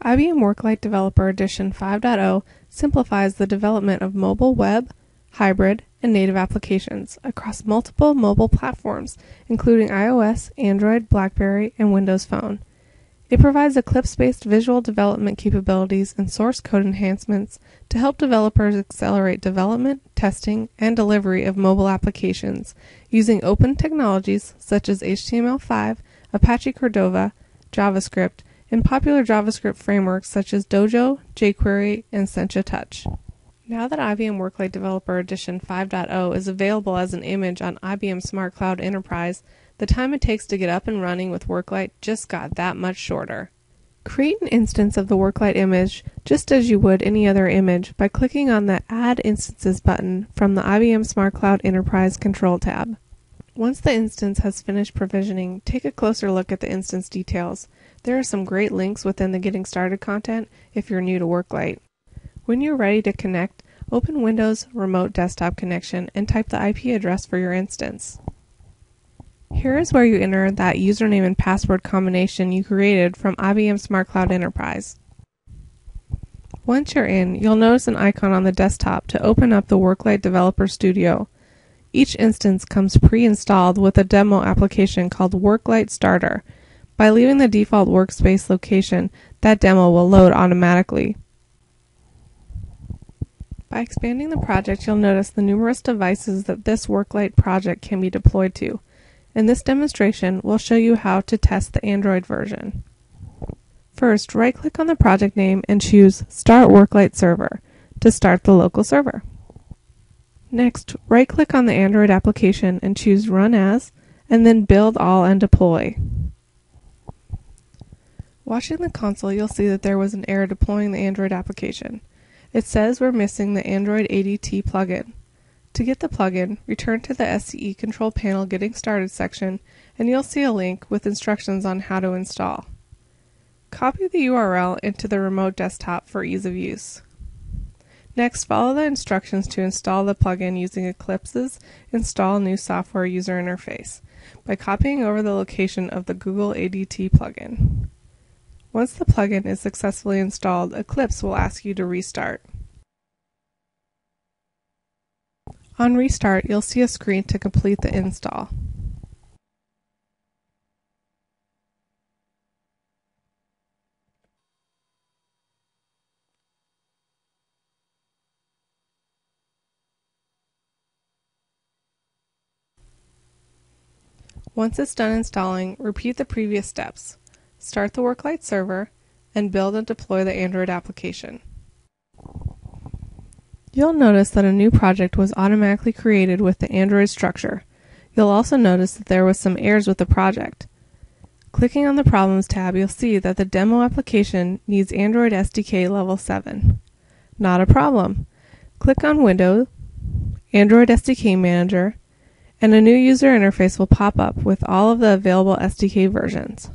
IBM Worklight Developer Edition 5.0 simplifies the development of mobile web, hybrid, and native applications across multiple mobile platforms, including iOS, Android, BlackBerry, and Windows Phone. It provides Eclipse-based visual development capabilities and source code enhancements to help developers accelerate development, testing, and delivery of mobile applications using open technologies such as HTML5, Apache Cordova, JavaScript, and popular JavaScript frameworks such as Dojo, jQuery, and Sencha Touch. Now that IBM Worklight Developer Edition 5.0 is available as an image on IBM SmartCloud Enterprise, the time it takes to get up and running with Worklight just got that much shorter. Create an instance of the Worklight image just as you would any other image by clicking on the Add Instances button from the IBM SmartCloud Enterprise Control tab. Once the instance has finished provisioning, take a closer look at the instance details. There are some great links within the Getting Started content if you're new to Worklight. When you're ready to connect, open Windows Remote Desktop Connection and type the IP address for your instance. Here is where you enter that username and password combination you created from IBM SmartCloud Enterprise. Once you're in, you'll notice an icon on the desktop to open up the Worklight Developer Studio. Each instance comes pre-installed with a demo application called Worklight Starter. By leaving the default workspace location, that demo will load automatically. By expanding the project, you'll notice the numerous devices that this Worklight project can be deployed to. In this demonstration, we'll show you how to test the Android version. First, right-click on the project name and choose Start Worklight Server to start the local server. Next, right-click on the Android application and choose Run As, and then Build All and Deploy. Watching the console, you'll see that there was an error deploying the Android application. It says we're missing the Android ADT plugin. To get the plugin, return to the SCE Control Panel Getting Started section, and you'll see a link with instructions on how to install. Copy the URL into the remote desktop for ease of use. Next, follow the instructions to install the plugin using Eclipse's Install New Software user interface by copying over the location of the Google ADT plugin. Once the plugin is successfully installed, Eclipse will ask you to restart. On restart, you'll see a screen to complete the install. Once it's done installing, repeat the previous steps. Start the Worklight server, and build and deploy the Android application. You'll notice that a new project was automatically created with the Android structure. You'll also notice that there was some errors with the project. Clicking on the Problems tab, you'll see that the demo application needs Android SDK level 7. Not a problem. Click on Window, Android SDK Manager, and a new user interface will pop up with all of the available SDK versions.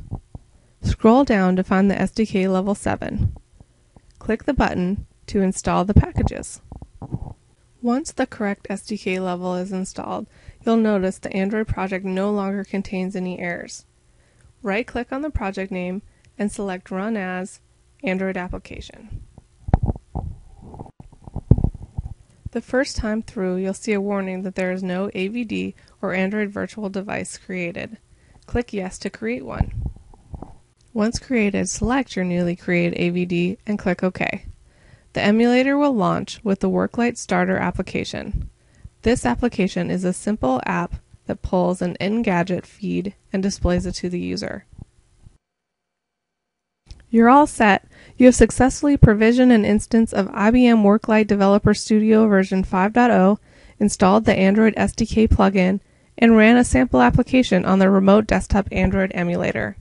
Scroll down to find the SDK level 7. Click the button to install the packages. Once the correct SDK level is installed, you'll notice the Android project no longer contains any errors. Right-click on the project name and select Run As Android Application. The first time through, you'll see a warning that there is no AVD or Android virtual device created. Click Yes to create one. Once created, select your newly created AVD and click OK. The emulator will launch with the Worklight Starter application. This application is a simple app that pulls an Engadget feed and displays it to the user. You're all set. You have successfully provisioned an instance of IBM Worklight Developer Studio version 5.0, installed the Android SDK plugin, and ran a sample application on the remote desktop Android emulator.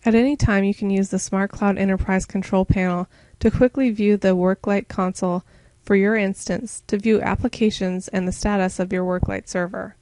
At any time, you can use the SmartCloud Enterprise Control Panel to quickly view the Worklight console for your instance to view applications and the status of your Worklight server.